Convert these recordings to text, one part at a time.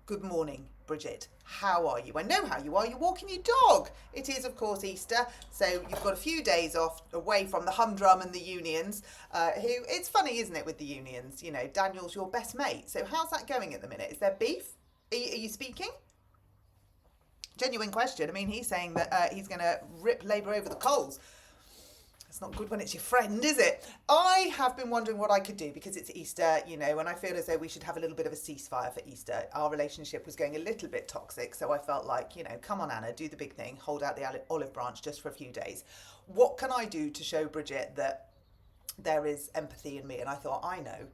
Good morning, Bridget. How are you? I know how you are. You're walking your dog. It is, of course, Easter, so you've got a few days off away from the humdrum and the unions. It's funny, isn't it, with the unions? You know, Daniel's your best mate. So how's that going at the minute? Is there beef? Are you speaking? Genuine question. I mean, he's saying that he's going to rip Labour over the coals. It's not good when it's your friend, is it? I have been wondering what I could do because it's Easter, you know, and I feel as though we should have a little bit of a ceasefire for Easter. Our relationship was going a little bit toxic, so I felt like, you know, come on, Anna, do the big thing, hold out the olive branch just for a few days. What can I do to show Bridget that there is empathy in me? And I thought, I know.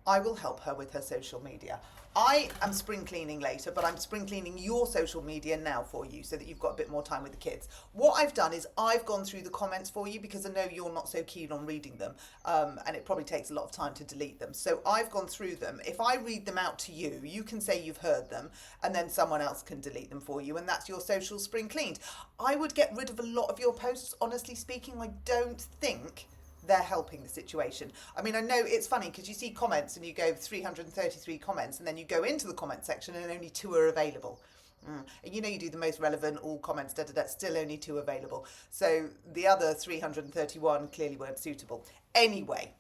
I will help her with her social media. I am spring cleaning later, but I'm spring cleaning your social media now for you so that you've got a bit more time with the kids. What I've done is I've gone through the comments for you because I know you're not so keen on reading them, and it probably takes a lot of time to delete them. So I've gone through them. If I read them out to you, you can say you've heard them, and then someone else can delete them for you, and that's your social spring cleaned. I would get rid of a lot of your posts, honestly speaking. I don't think they're helping the situation. I mean, I know it's funny because you see comments and you go 333 comments and then you go into the comment section and only 2 are available. And you know, you do the most relevant, all comments, still only 2 available. So the other 331 clearly weren't suitable. Anyway,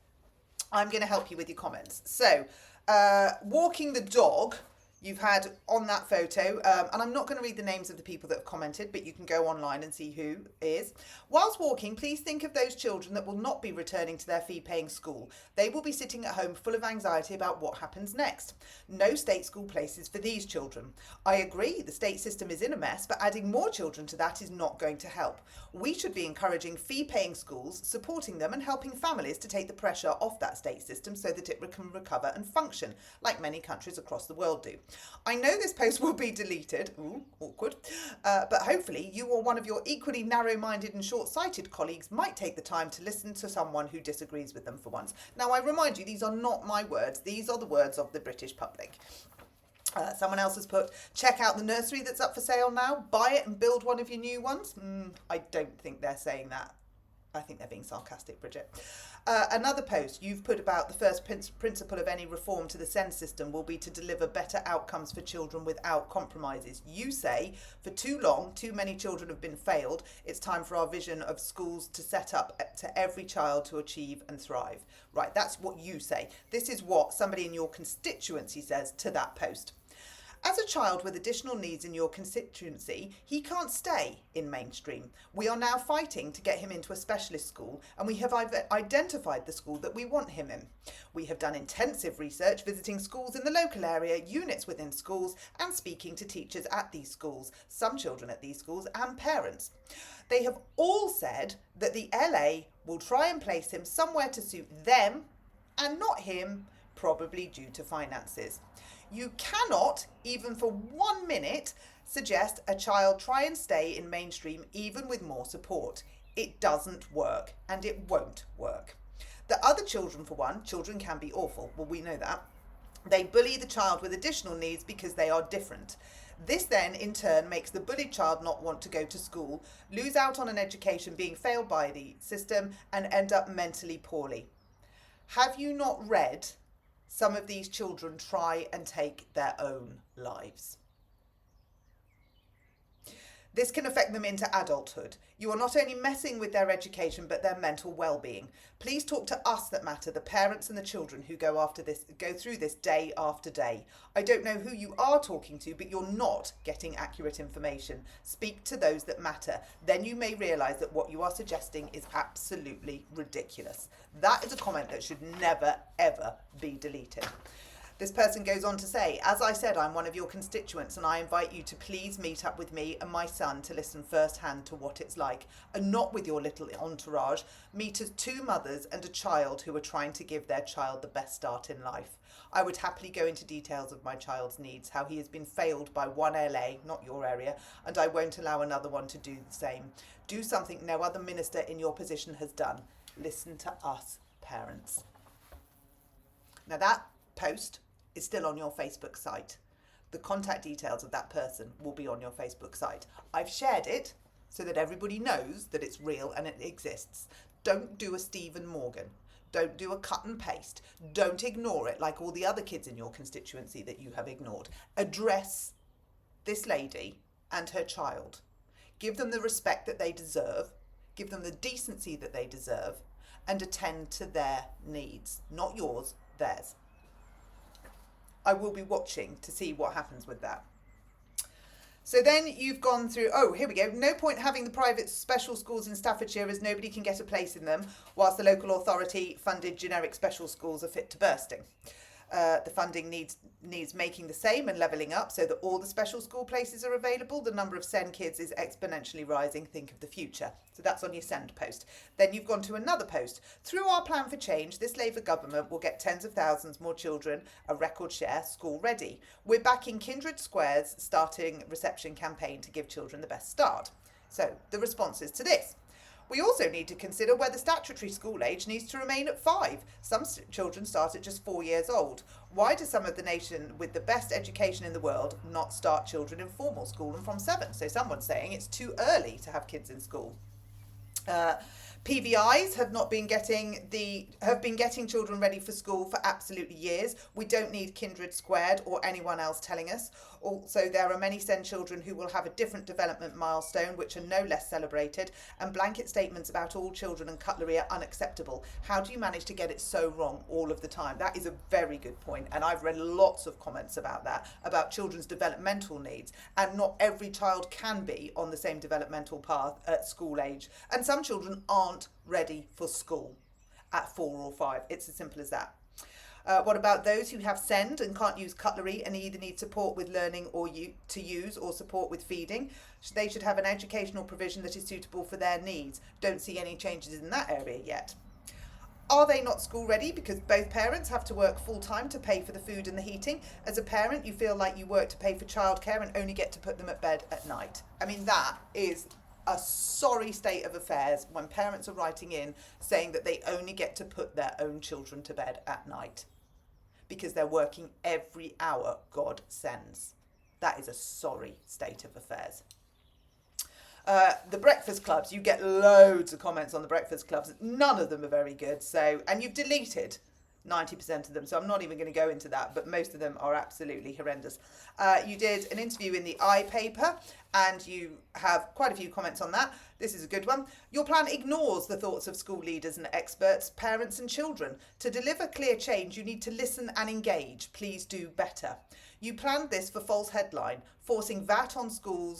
I'm going to help you with your comments. So, walking the dog, you've had on that photo, and I'm not going to read the names of the people that have commented, but you can go online and see who is. Whilst walking, please think of those children that will not be returning to their fee-paying school. They will be sitting at home full of anxiety about what happens next. No state school places for these children. I agree, the state system is in a mess, but adding more children to that is not going to help. We should be encouraging fee-paying schools, supporting them and helping families to take the pressure off that state system so that it can recover and function, like many countries across the world do. I know this post will be deleted, ooh, awkward, but hopefully you or one of your equally narrow-minded and short-sighted colleagues might take the time to listen to someone who disagrees with them for once. Now, I remind you, these are not my words. These are the words of the British public. Someone else has put, check out the nursery that's up for sale now, buy it and build one of your new ones. I don't think they're saying that. I think they're being sarcastic, Bridget. Another post you've put about the first principle of any reform to the SEND system will be to deliver better outcomes for children without compromises. You say, for too long, too many children have been failed. It's time for our vision of schools to set up to every child to achieve and thrive. Right, that's what you say. This is what somebody in your constituency says to that post. As a child with additional needs in your constituency, he can't stay in mainstream. We are now fighting to get him into a specialist school, and we have identified the school that we want him in. We have done intensive research visiting schools in the local area, units within schools, and speaking to teachers at these schools, some children at these schools, and parents. They have all said that the LA will try and place him somewhere to suit them and not him, probably due to finances. You cannot, even for 1 minute, suggest a child try and stay in mainstream even with more support. It doesn't work, and it won't work. The other children, for one, children can be awful. Well, we know that. They bully the child with additional needs because they are different. This then, in turn, makes the bullied child not want to go to school, lose out on an education being failed by the system, and end up mentally poorly. Have you not read some of these children try and take their own lives? This can affect them into adulthood. You are not only messing with their education, but their mental well-being. Please talk to us that matter, the parents and the children who go through this day after day. I don't know who you are talking to, but you're not getting accurate information. Speak to those that matter. Then you may realise that what you are suggesting is absolutely ridiculous. That is a comment that should never, ever be deleted. This person goes on to say, as I said, I'm one of your constituents and I invite you to please meet up with me and my son to listen firsthand to what it's like, and not with your little entourage. Meet as 2 mothers and a child who are trying to give their child the best start in life. I would happily go into details of my child's needs, how he has been failed by one LA, not your area, and I won't allow another one to do the same. Do something no other minister in your position has done. Listen to us, parents. Now that post is still on your Facebook site. The contact details of that person will be on your Facebook site. I've shared it so that everybody knows that it's real and it exists. Don't do a Stephen Morgan. Don't do a cut and paste. Don't ignore it like all the other kids in your constituency that you have ignored. Address this lady and her child. Give them the respect that they deserve. Give them the decency that they deserve. And attend to their needs. Not yours, theirs. I will be watching to see what happens with that. So then you've gone through, oh, here we go. No point having the private special schools in Staffordshire as nobody can get a place in them, whilst the local authority funded generic special schools are fit to bursting. The funding needs making the same and levelling up so that all the special school places are available. The number of SEND kids is exponentially rising. Think of the future. So that's on your SEND post. Then you've gone to another post. Through our plan for change, this Labour government will get tens of thousands more children, a record share, school ready. We're backing Kindred Square's starting reception campaign to give children the best start. So the responses to this. We also need to consider whether statutory school age needs to remain at 5. Some children start at just 4 years old. Why do some of the nation with the best education in the world not start children in formal school and from 7? So someone's saying it's too early to have kids in school. PVIs have been getting children ready for school for absolutely years. We don't need Kindred Squared or anyone else telling us. Also, there are many SEND children who will have a different development milestone, which are no less celebrated, and blanket statements about all children and cutlery are unacceptable. How do you manage to get it so wrong all of the time? That is a very good point, and I've read lots of comments about that, about children's developmental needs, and not every child can be on the same developmental path at school age, and some children aren't ready for school at 4 or 5. It's as simple as that. What about those who have SEND and can't use cutlery and either need support with learning or to use or support with feeding? They should have an educational provision that is suitable for their needs. Don't see any changes in that area yet. Are they not school ready because both parents have to work full time to pay for the food and the heating? As a parent, you feel like you work to pay for childcare and only get to put them at bed at night. I mean, that is a sorry state of affairs when parents are writing in saying that they only get to put their own children to bed at night because they're working every hour God sends. That is a sorry state of affairs. The breakfast clubs, you get loads of comments on the breakfast clubs. None of them are very good. So, and you've deleted 90% of them, so I'm not even going to go into that, but most of them are absolutely horrendous. You did an interview in the iPaper, and you have quite a few comments on that. This is a good one. Your plan ignores the thoughts of school leaders and experts, parents and children. To deliver clear change, you need to listen and engage. Please do better. You planned this for false headline, forcing VAT on school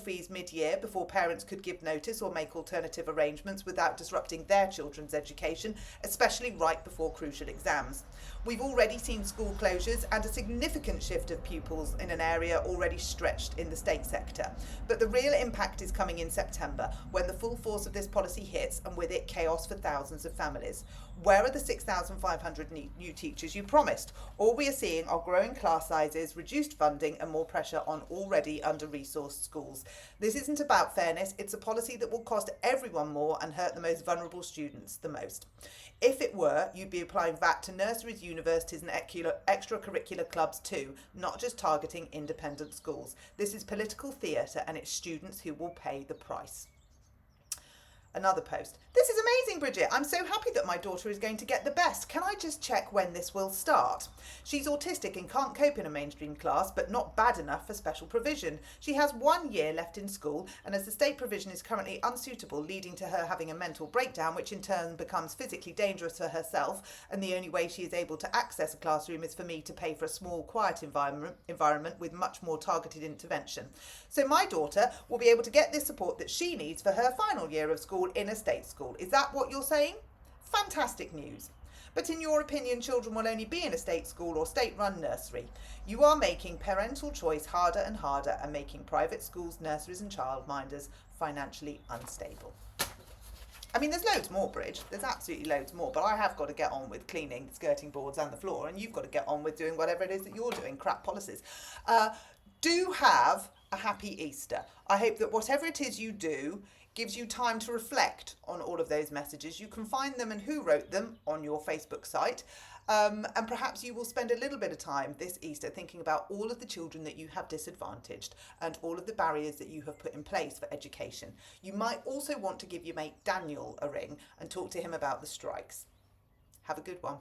fees mid-year before parents could give notice or make alternative arrangements without disrupting their children's education, especially right before crucial exams. We've already seen school closures and a significant shift of pupils in an area already stretched in the state sector. But the real impact is coming in September, when the full force of this policy hits, and with it chaos for thousands of families. Where are the 6,500 new teachers you promised? All we are seeing are growing class sizes, reduced funding and more pressure on already under-resourced schools. This isn't about fairness, it's a policy that will cost everyone more and hurt the most vulnerable students the most. If it were, you'd be applying VAT to nurseries, universities and extracurricular clubs too, not just targeting independent schools. This is political theatre and it's students who will pay the price. Another post. This is amazing, Bridget. I'm so happy that my daughter is going to get the best. Can I just check when this will start? She's autistic and can't cope in a mainstream class, but not bad enough for special provision. She has 1 year left in school, and as the state provision is currently unsuitable, leading to her having a mental breakdown, which in turn becomes physically dangerous for herself, and the only way she is able to access a classroom is for me to pay for a small, quiet environment with much more targeted intervention. So my daughter will be able to get this support that she needs for her final year of school in a state school. Is that what you're saying? Fantastic news. But in your opinion, children will only be in a state school or state-run nursery. You are making parental choice harder and harder and making private schools, nurseries and childminders financially unstable. I mean, there's loads more, Bridge. There's absolutely loads more. But I have got to get on with cleaning the skirting boards and the floor, and you've got to get on with doing whatever it is that you're doing, crap policies. Do have a happy Easter. I hope that whatever it is you do gives you time to reflect on all of those messages. You can find them and who wrote them on your Facebook site. And perhaps you will spend a little bit of time this Easter thinking about all of the children that you have disadvantaged and all of the barriers that you have put in place for education. You might also want to give your mate Daniel a ring and talk to him about the strikes. Have a good one.